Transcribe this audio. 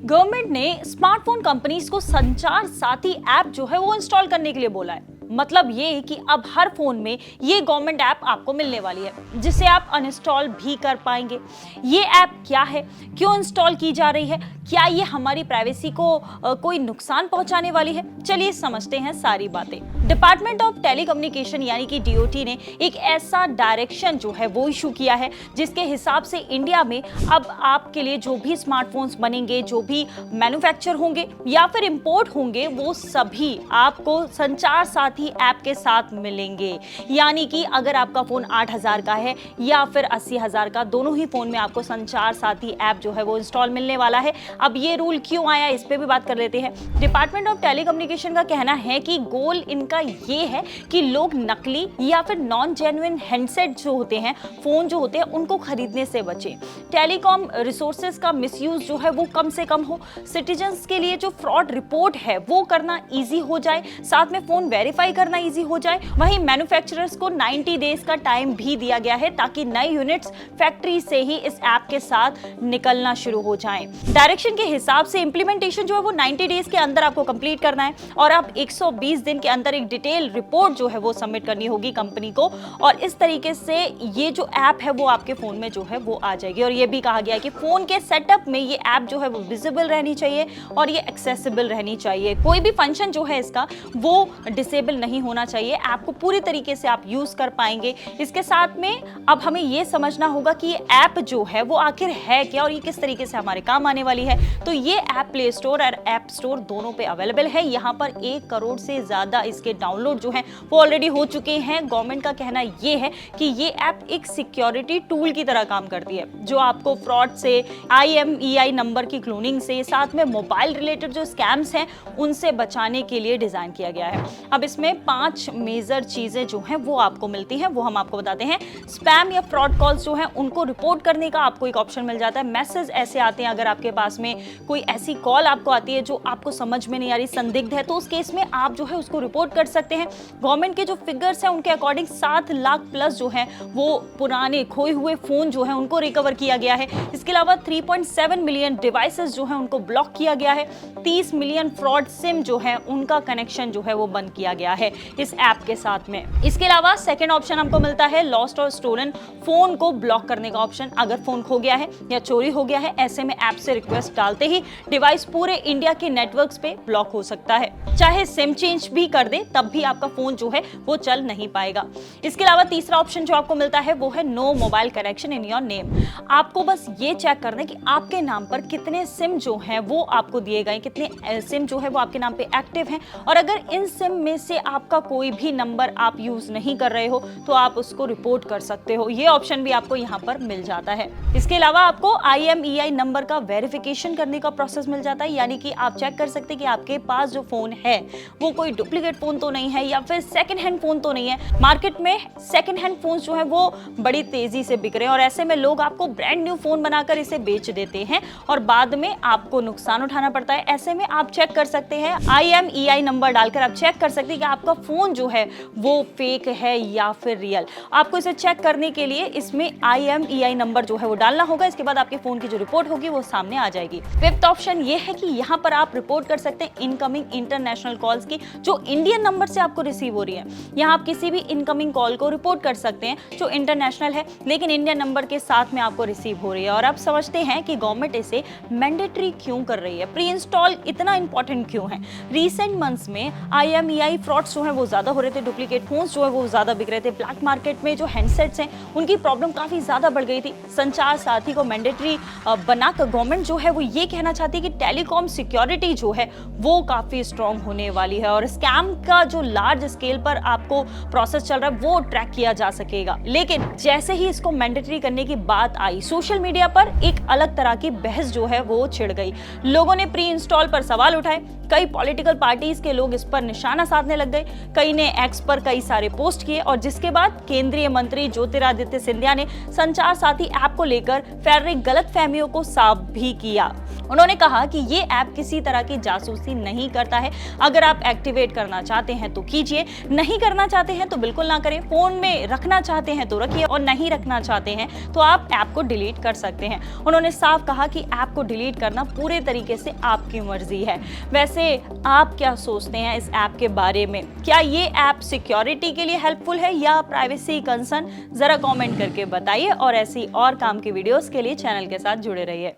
Government ने smartphone companies को संचार साथी ऐप जो है वो इंस्टॉल करने के लिए बोला है। मतलब ये कि अब हर फोन में ये गवर्नमेंट ऐप आपको मिलने वाली है जिसे आप अनइंस्टॉल भी कर पाएंगे। ये ऐप क्या है, क्यों इंस्टॉल की जा रही है, क्या ये हमारी प्राइवेसी को कोई नुकसान पहुंचाने वाली है, चलिए समझते हैं सारी बातें। डिपार्टमेंट ऑफ टेलीकम्युनिकेशन यानी कि डीओटी ने एक ऐसा डायरेक्शन जो है वो इशू किया है जिसके हिसाब से इंडिया में अब आपके लिए जो भी स्मार्टफोन्स बनेंगे, जो भी मैन्युफैक्चर होंगे या फिर इंपोर्ट होंगे, वो सभी आपको संचार साथी ऐप के साथ मिलेंगे। यानी कि अगर आपका फोन 8,000 का है या फिर 80,000 का, दोनों ही फोन में आपको संचार साथी ऐप जो है वो इंस्टॉल मिलने वाला है। अब ये रूल क्यों आया, इस पे भी बात कर लेते हैं। डिपार्टमेंट ऑफ टेलीकम्युनिकेशन का कहना है कि गोल इनका ये है कि लोग नकली या फिर नॉन जेन्युइन हैंडसेट जो होते हैं, फोन जो होते हैं, उनको खरीदने से बचें। टेलीकॉम रिसोर्सेज का मिसयूज जो है वो कम से कम हो, सिटीजन्स के लिए जो फ्रॉड रिपोर्ट है वो करना ईजी हो जाए, साथ में फोन वेरीफाई करना ईजी हो जाए। वहीं मैन्युफैक्चरर्स को 90 डेज का टाइम भी दिया गया है ताकि नए यूनिट्स फैक्ट्री से ही इस ऐप के साथ निकलना शुरू हो जाएं। डायरेक्शन के हिसाब से इंप्लीमेंटेशन जो है वो 90 डेज के अंदर आपको कंप्लीट करना है और आप 120 दिन के अंदर एक डिटेल रिपोर्ट जो है वो सबमिट करनी होगी कंपनी को, और इस तरीके से ये जो ऐप है वो आपके फोन में जो है वो आ जाएगी। और ये भी कहा गया है कि फोन के सेटअप में ये ऐप जो है वो विजिबल रहनी चाहिए और ये एक्सेसिबल रहनी चाहिए। कोई भी फंक्शन जो है इसका वो डिसेबल नहीं होना चाहिए, ऐप को पूरी तरीके से आप यूज कर पाएंगे। इसके साथ में अब हमें ये समझना होगा कि ये ऐप जो है वो आखिर है क्या और ये किस तरीके से हमारे काम आने वाली है। तो ये ऐप प्ले स्टोर और ऐप स्टोर दोनों पे अवेलेबल है। यहाँ पर 1 करोड़ से ज्यादा इसके डाउनलोड जो है वो ऑलरेडी हो चुके हैं। गवर्नमेंट का कहना ये है कि ये ऐप एक सिक्योरिटी टूल की तरह काम करती है जो आपको फ्रॉड से, IMEI नंबर की क्लोनिंग से, साथ में मोबाइल रिलेटेड जो स्कैम्स हैं उनसे बचाने के लिए डिजाइन किया गया है। अब इसमें 5 मेजर चीजें जो हैं वो आपको मिलती हैं, वो हम आपको बताते हैं। स्पैम या फ्रॉड कॉल्स जो हैं उनको रिपोर्ट करने का आपको एक ऑप्शन मिल जाता है। मैसेज ऐसे आते हैं, अगर आपके पास में कोई ऐसी कॉल आपको आती है जो आपको समझ में नहीं आ रही, संदिग्ध है, तो उस केस में आप जो है उसको रिपोर्ट कर सकते हैं। गवर्नमेंट के जो फिगर्स हैं उनके अकॉर्डिंग 7 लाख प्लस जो है वो पुराने खोए हुए फोन जो है उनको रिकवर किया गया है। इसके अलावा 3.7 मिलियन डिवाइसेस जो है उनको ब्लॉक किया गया है। 30 मिलियन फ्रॉड सिम जो है उनका कनेक्शन जो है वो बंद किया गया है इस ऐप के साथ में। इसके अलावा सेकंड ऑप्शन हमको मिलता है लॉस्ट और स्टोलन फोन को ब्लॉक करने का ऑप्शन। अगर फोन खो गया है या चोरी हो गया है, ऐसे में ऐप से रिक्वेस्ट डालते ही डिवाइस पूरे इंडिया के नेटवर्क्स पे ब्लॉक हो सकता है। चाहे सिम चेंज भी कर दे तब भी आपका फोन जो है वो चल नहीं पाएगा। इसके अलावा तीसरा ऑप्शन जो आपको मिलता है वो है no mobile connection in your name. आपको बस ये चेक करना है कि आपके नाम पर कितने सिम जो हैं वो आपको दिए गए, कितने सिम जो है वो आपके नाम पे एक्टिव हैं, और अगर इन सिम में से आपका कोई भी नंबर आप यूज नहीं कर रहे हो तो आप उसको रिपोर्ट कर सकते हो। ये ऑप्शन भी आपको यहाँ पर मिल जाता है। इसके अलावा आपको IMEI नंबर का वेरिफिकेशन करने का प्रोसेस मिल जाता है, यानी कि आप चेक कर सकते हैं कि आपके पास जो फोन है वो कोई डुप्लीकेट फोन तो नहीं है या फिर सेकंड हैंड फोन तो नहीं है। मार्केट में सेकंड हैंड फोन जो है वो बड़ी तेजी से बिक रहे हैं और ऐसे में लोग आपको ब्रांड न्यू फोन बनाकर इसे बेच देते हैं और बाद में आपको नुकसान उठाना पड़ता है। ऐसे में आप चेक कर सकते हैं, IMEI नंबर डालकर आप चेक कर सकते हैं कि आपका फोन जो है वो फेक है या फिर रियल। आपको इसे चेक करने के लिए इसमें IMEI नंबर जो है वो डालना होगा। इसके बाद आपके फोन की जो रिपोर्ट होगी वो सामने आ जाएगी। फिफ्थ ऑप्शन ये है कि यहाँ पर आप रिपोर्ट कर सकते हैं इनकमिंग इंटरनेशनल कॉल्स की जो इंडियन नंबर से आपको रिसीव हो रही है। यहाँ आप किसी भी इनकमिंग कॉल को रिपोर्ट कर सकते हैं जो इंटरनेशनल है लेकिन इंडियन नंबर के साथ में आपको रिसीव हो रही है। और आप समझते हैं कि गवर्नमेंट इसे मैंडेटरी क्यों कर रही है, प्री इंस्टॉल इतना इंपॉर्टेंट क्यों है। रिसेंट मंथ्स में IMEI फ्रॉड्स जो है वो ज्यादा हो रहे थे, डुप्लीकेट फोन्स जो है वो ज्यादा बिक रहे थे, ब्लैक मार्केट में जो हैंडसेट्स हैं उनकी प्रॉब्लम काफी ज्यादा बढ़ गई थी। संचार साथी को मैंडेटरी बनाकर गवर्नमेंट जो है वो ये कहना चाहती है कि टेलीकॉम सिक्योरिटी जो है वो काफी स्ट्रांग होने वाली है और स्कैम का जो लार्ज स्केल पर आपको प्रोसेस चल रहा है वो ट्रैक किया जा सकेगा। लेकिन जैसे ही इसको मैंडेटरी करने की बात आई, सोशल मीडिया पर एक अलग तरह की बहस जो है वो छिड़ गई। लोगों ने प्री इंस्टॉल पर सवाल उठाए, कई पॉलिटिकल पार्टीज के लोग इस पर निशाना साधने लगे लग गए। कई ने एक्स पर कई सारे पोस्ट किए और जिसके बाद केंद्रीय मंत्री ज्योतिरादित्य सिंधिया ने संचार साथी ऐप को लेकर फैल रही गलतफहमियों को साफ भी किया। उन्होंने कहा कि ये ऐप किसी तरह की जासूसी नहीं करता है। अगर आप एक्टिवेट करना चाहते हैं तो कीजिए, नहीं करना चाहते हैं तो बिल्कुल ना करें। फोन में रखना चाहते हैं तो रखिए और नहीं रखना चाहते हैं तो आप ऐप को डिलीट कर सकते हैं। उन्होंने साफ कहा कि ऐप को डिलीट करना पूरे तरीके से आपकी मर्जी है। वैसे आप क्या सोचते हैं इस ऐप के बारे में? क्या ये ऐप सिक्योरिटी के लिए हेल्पफुल है या प्राइवेसी कंसर्न? जरा कमेंट करके बताइए और ऐसी और काम की वीडियोस के लिए चैनल के साथ जुड़े रहिए।